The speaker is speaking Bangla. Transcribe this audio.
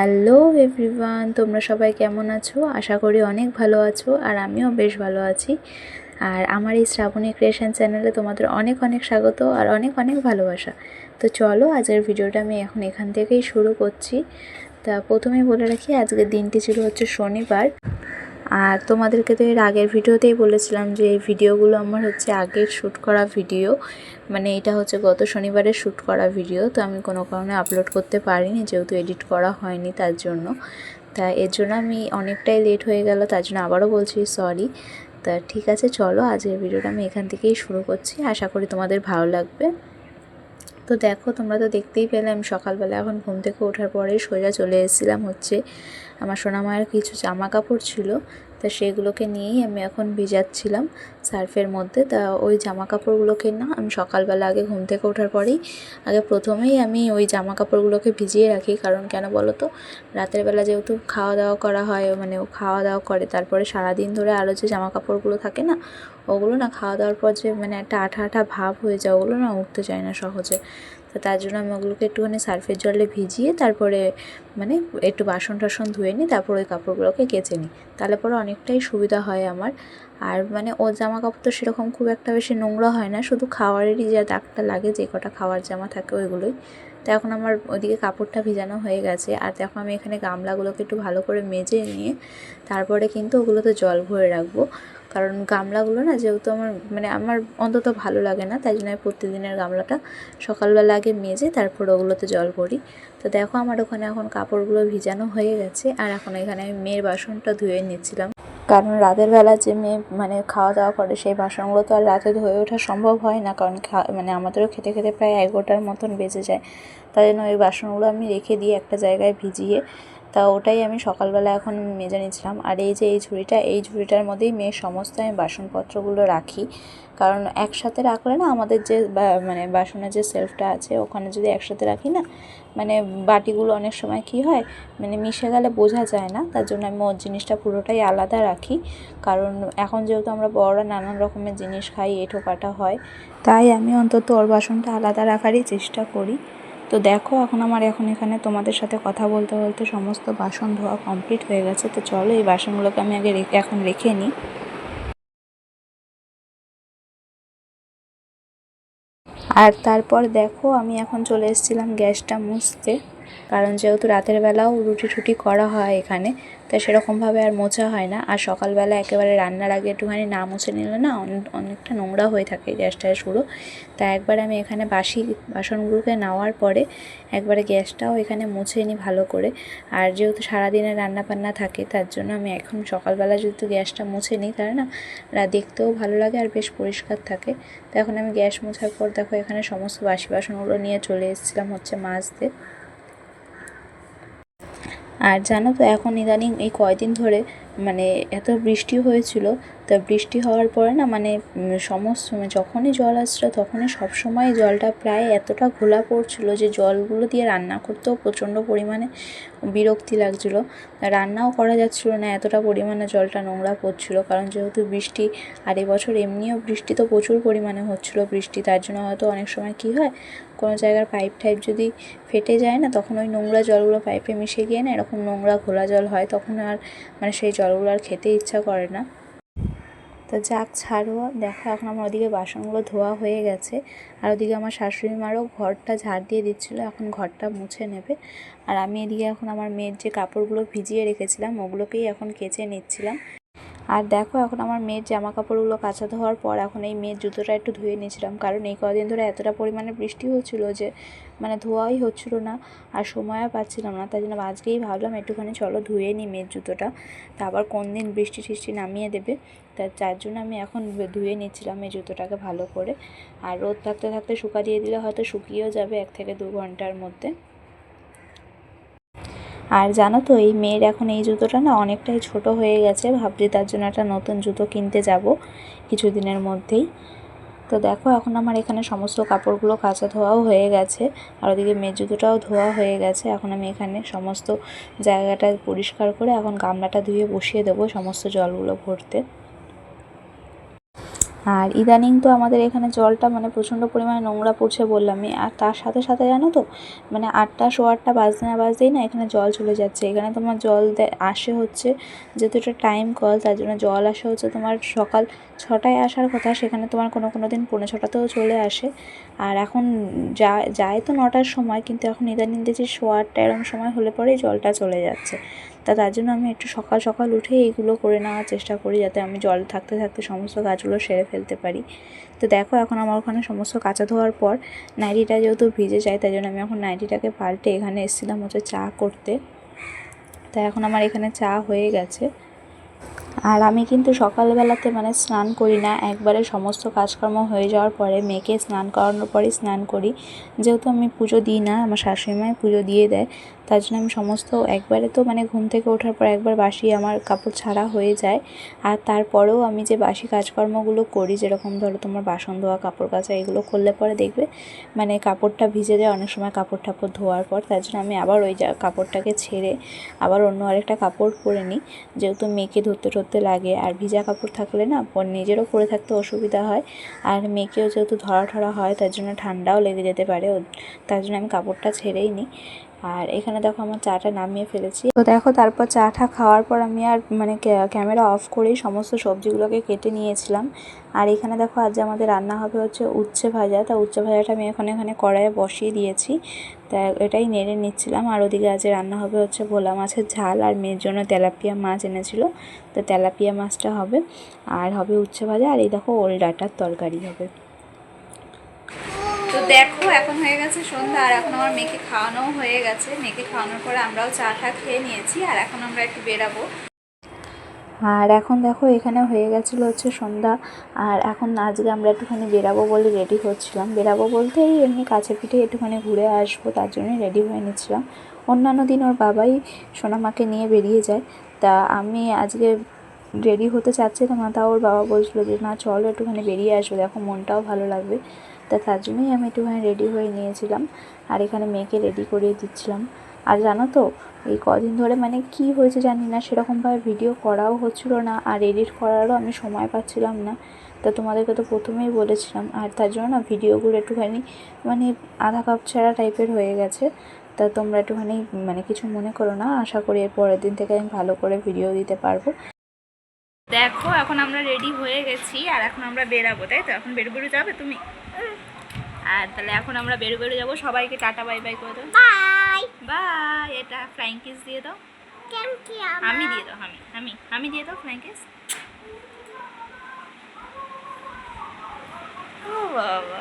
হ্যালো এভরিওয়ান, তোমরা সবাই কেমন আছো? আশা করি অনেক ভালো আছো আর আমিও বেশ ভালো আছি। আর আমার এই শ্রাবণী ক্রিয়েশন চ্যানেলে তোমাদের অনেক অনেক স্বাগত আর অনেক অনেক ভালোবাসা। তো চলো আজকের ভিডিওটা আমি এখন এখান থেকেই শুরু করছি। তা প্রথমেই বলে রাখি, আজকের দিনটি ছিল হচ্ছে শনিবার। আর তোমাদেরকে তো এর আগের ভিডিওতেই বলেছিলাম যে এই ভিডিওগুলো আমার হচ্ছে আগের শ্যুট করা ভিডিও, মানে এটা হচ্ছে গত শনিবারের শ্যুট করা ভিডিও। তো আমি কোনো কারণে আপলোড করতে পারিনি, যেহেতু এডিট করা হয়নি তার জন্য। তা এর জন্য আমি অনেকটাই লেট হয়ে গেল, তার জন্য আবারও বলছি সরি। তা ঠিক আছে, চলো আজকের ভিডিওটা আমি এখান থেকেই শুরু করছি, আশা করি তোমাদের ভালো লাগবে। তো দেখো, তোমরা তো দেখতেই পেলে আমি সকালবেলা এখন ঘুম থেকে ওঠার পরেই সোজা চলে এসেছিলাম হচ্ছে আমার সোনামায়ের কিছু জামা কাপড় ছিল, তা সেগুলোকে নিয়েই আমি এখন ভিজাচ্ছিলাম সার্ফের মধ্যে। তা ওই জামা কাপড়গুলোকে না আমি সকালবেলা আগে ঘুম থেকে ওঠার পরেই প্রথমেই আমি ওই জামা কাপড়গুলোকে ভিজিয়ে রাখি। কারণ কেন বলো তো, রাতের বেলা যেহেতু খাওয়া দাওয়া করা হয়, মানে ও খাওয়া দাওয়া করে, তারপরে সারাদিন ধরে আরও যে জামা কাপড়গুলো থাকে না, ওগুলো না খাওয়া দাওয়ার পর যে মানে একটা আঠা আঠা ভাব হয়ে যায়, ওগুলো না উঠতে চায় না সহজে। তো তার জন্য আমি ওগুলোকে একটুখানি সার্ফের জলে ভিজিয়ে তারপরে মানে একটু বাসন টাসন ধুয়ে নিই, তারপর ওই কাপড়গুলোকে কেচে নিই। তাহলে পরে অনেকটাই সুবিধা হয় আমার। আর মানে ওর জামা কাপড় তো সেরকম খুব একটা বেশি নোংরা হয় না, শুধু খাওয়ারেরই যা দাগটা লাগে, যে কটা খাওয়ার জামা থাকে ওইগুলোই। তো এখন আমার ওইদিকে কাপড়টা ভিজানো হয়ে গেছে। আর দেখো আমি এখানে গামলাগুলোকে একটু ভালো করে মেজে নিয়ে তারপরে কিন্তু ওগুলোতে জল ভরে রাখবো। কারণ গামলাগুলো না যেহেতু আমার অন্তত ভালো লাগে না, তাই জন্য আমি প্রতিদিনের গামলাটা সকালবেলা আগে মেজে তারপর ওগুলোতে জল ভরি। তো দেখো আমার ওখানে এখন কাপড়গুলো ভিজানো হয়ে গেছে। আর এখন এখানে আমি মেয়ের বাসনটা ধুয়ে নিচ্ছিলাম, কারণ রাতের বেলা যে মেয়ে মানে খাওয়া দাওয়া করে সেই বাসনগুলো তো আর রাতে ধুয়ে ওঠা সম্ভব হয় না, কারণ আমাদেরও খেতে খেতে প্রায় 11টার মতন বেজে যায়। তাই জন্য ওই বাসনগুলো আমি রেখে দিয়ে একটা জায়গায় ভিজিয়ে, তা ওটাই আমি সকালবেলা এখন মেজে নিয়েছিলাম। আর এই যে এই ঝুড়িটার মধ্যেই মেয়ের সমস্ত আমি বাসনপত্রগুলো রাখি। কারণ একসাথে রাখলে না আমাদের যে মানে বাসনের যে সেলফটা আছে ওখানে যদি একসাথে রাখি না, মানে বাটিগুলো অনেক সময় কী হয়, মানে মিশে গেলে বোঝা যায় না। তার জন্য আমি ওর জিনিসটা পুরোটাই আলাদা রাখি। কারণ এখন যেহেতু আমরা বড়রা নানান রকমের জিনিস খাই, এঁঠো কাটা হয়, তাই আমি অন্তত ওর বাসনটা আলাদা রাখারই চেষ্টা করি। তো দেখো এখন এখানে তোমাদের সাথে কথা বলতে বলতে সমস্ত বাসন ধোয়া কমপ্লিট হয়ে গেছে। তো চলো এই বাসনগুলোকে আমি আগে এখন রেখে নিই। আর তারপর দেখো আমি এখন চলে এসেছিলাম গ্যাসটা মুছতে। কারণ যেহেতু রাতের বেলাও রুটি টুটি করা হয় এখানে, তাই সেরকমভাবে আর মোছা হয় না। আর সকালবেলা একেবারে রান্নার আগে একটুখানি না মুছে নিলে না অনেকটা নোংরা হয়ে থাকে গ্যাসটায় শুরু। তাই একবার আমি এখানে বাসি বাসনগুলোকে নেওয়ার পরে একবারে গ্যাসটাও এখানে মুছে নিই ভালো করে। আর যেহেতু সারাদিনের রান্নাবান্না থাকে, তার জন্য আমি এখন সকালবেলা যেহেতু গ্যাসটা মুছে নিই, তাই না দেখতেও ভালো লাগে আর বেশ পরিষ্কার থাকে। তো এখন আমি গ্যাস মোছার পর দেখো এখানে সমস্ত বাসি বাসনগুলো নিয়ে চলে এসেছিলাম হচ্ছে মাজতে। আর জানো তো এখন ইদানিং এই কয়দিন ধরে মানে এত বৃষ্টি হয়েছিল, তা বৃষ্টি হওয়ার পরে না মানে সমস্ত যখনই জল আসছিলো তখনই সবসময় জলটা প্রায় এতটা ঘোলা পড়ছিল যে জলগুলো দিয়ে রান্না করতেও প্রচণ্ড পরিমাণে বিরক্তি লাগছিলো, রান্নাও করা যাচ্ছিলো না, এতটা পরিমাণে জলটা নোংরা পড়ছিলো। কারণ যেহেতু বৃষ্টি, আর এবছর এমনিও বৃষ্টি তো প্রচুর পরিমাণে হচ্ছিলো বৃষ্টি, তার জন্য হয়তো অনেক সময় কী হয়, কোনো জায়গার পাইপ টাইপ যদি ফেটে যায় না, তখন ওই নোংরা জলগুলো পাইপে মিশে গিয়ে না এরকম নোংরা ঘোলা জল হয়, তখন আর মানে সেই জলগুলো আর খেতে ইচ্ছা করে না। তো যাক ছাড়ো, দেখো এখন আমার ওদিকে বাসনগুলো ধোয়া হয়ে গেছে। আর ওদিকে আমার শাশুড়ি মারও ঘরটা ঝাড় দিয়ে দিচ্ছিলো, এখন ঘরটা মুছে নেবে। আর আমি এদিকে এখন আমার মেয়ের যে কাপড়গুলো ভিজিয়ে রেখেছিলাম ওগুলোকেই এখন কেচে নিচ্ছিলাম। আর দেখো এখন আমার মেয়ের জামা কাপড়গুলো কাচা ধোয়ার পর এখন এই মেয়ের জুতোটা একটু ধুয়ে নিয়েছিলাম। কারণ এই কদিন ধরে এতটা পরিমাণে বৃষ্টি হচ্ছিলো যে মানে ধোয়াই হচ্ছিলো না, আর সময়ও পাচ্ছিলাম না। তাই জন্য আজকেই ভাবলাম একটুখানি চলো ধুয়ে নিই মেয়ের জুতোটা, তা আবার কোন দিন বৃষ্টি টিষ্টি নামিয়ে দেবে। যার জন্য আমি এখন ধুয়ে নিচ্ছিলাম এই জুতোটাকে ভালো করে। আর রোদ থাকতে থাকতে শুকা দিয়ে দিলে হয়তো শুকিয়েও যাবে 1 থেকে 2 ঘন্টার মধ্যে। আর জানো তো এই মেয়ের এখন এই জুতোটা না অনেকটাই ছোট হয়ে গেছে, ভাবছি তার জন্য একটা নতুন জুতো কিনতে যাব কিছুদিনের মধ্যেই। তো দেখো এখন আমার এখানে সমস্ত কাপড়গুলো কাচা ধোয়াও হয়ে গেছে, আর ওদিকে মেয়ের জুতোটাও ধোয়া হয়ে গেছে। এখন আমি এখানে সমস্ত জায়গাটা পরিষ্কার করে এখন গামলাটা ধুয়ে বসিয়ে দেবো সমস্ত জলগুলো ভরতে। আর ইদানিং তো আমাদের এখানে জলটা মানে প্রচণ্ড পরিমাণে নোংরা পড়ছে বললামই, আর তার সাথে সাথে জানো তো মানে 8টা সোয়া 8টা বাজতে না বাজতেই না এখানে জল চলে যাচ্ছে। এখানে তোমার জল আসে হচ্ছে, যেহেতু এটা টাইম কল তার জন্য জল আসে হচ্ছে তোমার সকাল 6টায় আসার কথা, সেখানে তোমার কোনো দিন 6:45তেও চলে আসে। আর এখন যায় তো 9টার সময়, কিন্তু এখন ইদানিং দেখছি সোয়া 8টা এরকম সময় হলে পরেই জলটা চলে যাচ্ছে। তার জন্য আমি একটু সকাল সকাল উঠে এইগুলো করে নেওয়ার চেষ্টা করি, যাতে আমি জল থাকতে থাকতে সমস্ত কাজগুলো সেরে ফেলতে পারি। তো দেখো এখন আমার ওখানে সমস্ত কাচা ধোয়ার পর নাইটিটা যেহেতু ভিজে যায়, তাই জন্য আমি এখন নাইটিটাকে পাল্টে এখানে এসেছিলাম হচ্ছে চা করতে। তাই এখন আমার এখানে চা হয়ে গেছে। আর আমি কিন্তু সকালবেলাতে মানে স্নান করি না, একবারে সমস্ত কাজকর্ম হয়ে যাওয়ার পরে মেয়েকে স্নান করানোর পরেই স্নান করি। যেহেতু আমি পুজো দিই না, আমার শাশুড়িমাই পুজো দিয়ে দেয়, তার জন্য আমি সমস্ত একবারে তো মানে ঘুম থেকে ওঠার পর একবার বাসি আমার কাপড় ছাড়া হয়ে যায়। আর তারপরেও আমি যে বাসি কাজকর্মগুলো করি, যেরকম ধরো তোমার বাসন ধোয়া, কাপড় কাচা, এগুলো করলে পরে দেখবে মানে কাপড়টা ভিজে যায় অনেক সময় কাপড় টাপড় ধোয়ার পর। তার জন্য আমি আবার ওই কাপড়টাকে ছেড়ে আবার অন্য আরেকটা কাপড় পরে নিই, যেহেতু মেয়েকে ধরতে লাগে। আর ভিজা কাপড় থাকলে না নিজেরও পরে থাকতে অসুবিধা হয়, আর মেয়েকেও যেহেতু ধরা হয় তার জন্য ঠান্ডাও লেগে যেতে পারে, তার জন্য আমি কাপড়টা ছেড়েই নিই। আর এখানে দেখো আমার চাটা নামিয়ে ফেলেছি। তো দেখো তারপর চাটা খাওয়ার পর আমি আর মানে ক্যামেরা অফ করেই সমস্ত সবজিগুলোকে কেটে নিয়েছিলাম। আর এখানে দেখো আজ আমাদের রান্না হবে হচ্ছে উচ্ছে ভাজা। তা উচ্ছে ভাজাটা আমি এখানে কড়াইয়ে বসিয়ে দিয়েছি, তা এটাই নেড়ে নিচ্ছিলাম। আর ওদিকে আজ রান্না হবে হচ্ছে ভোলা মাছের ঝাল, আর মেয়ের জন্য তেলাপিয়া মাছ এনেছিল, তো তেলাপিয়া মাছটা হবে। আর হবে উচ্ছে ভাজা, আর এই দেখো ওল ডাঁটার তরকারি হবে। তো দেখো এখন হয়ে গেছে সন্ধ্যা, আর এখন আমার মেয়েকে খাওয়ানোও হয়ে গেছে। মেয়েকে খাওয়ানোর পরে আমরাও চাটা খেয়ে নিয়েছি, আর এখন আমরা একটু বেরাবো। আর এখন দেখো এখানে হয়ে গেছিলো হচ্ছে সন্ধ্যা, আর এখন আজকে আমরা একটুখানি বেরাবো বলে রেডি হচ্ছিলাম। বেরাবো বলতে এই এমনি কাছে পিঠে একটুখানি ঘুরে আসবো, তার জন্যই রেডি হয়ে নিচ্ছিলাম। অন্যান্য দিন ওর বাবাই সোনামাকে নিয়ে বেরিয়ে যায়, তা আমি আজকে রেডি হতে চাচ্ছিলাম না, তাও ওর বাবা বলছিলো যে না চলো একটুখানি বেরিয়ে আসবো, দেখো মনটাও ভালো লাগবে। তার জন্যই আমি একটুখানি রেডি হয়ে নিয়েছিলাম, আর এখানে মেয়েকে রেডি করিয়ে দিচ্ছিলাম। আর জানো তো এই কদিন ধরে মানে কি হয়েছে জানি না, সেরকমভাবে ভিডিও করাও হচ্ছিলো না, আর এডিট করারও আমি সময় পাচ্ছিলাম না। তা তোমাদেরকে তো প্রথমেই বলেছিলাম, আর তার জন্য না ভিডিওগুলো একটুখানি মানে আধা কাপ ছাড়া টাইপের হয়ে গেছে। তা তোমরা একটুখানি মানে কিছু মনে করো না, আশা করি এর পরের দিন থেকে আমি ভালো করে ভিডিও দিতে পারবো। দেখো এখন আমরা রেডি হয়ে গেছি, আর এখন আমরা বেরাবো, তাই তো? এখন বেরো যাবে তুমি? আর তাহলে এখন আমরা বেরো যাবো। সবাইকে টাটা বাই বাই করে দাও। Bye bye. এটা ফ্লাইং কিস দিয়ে দাও। আমি দিয়ে দাও, আমি দিয়ে দাও ফ্লাইং কিস। ও বাবা।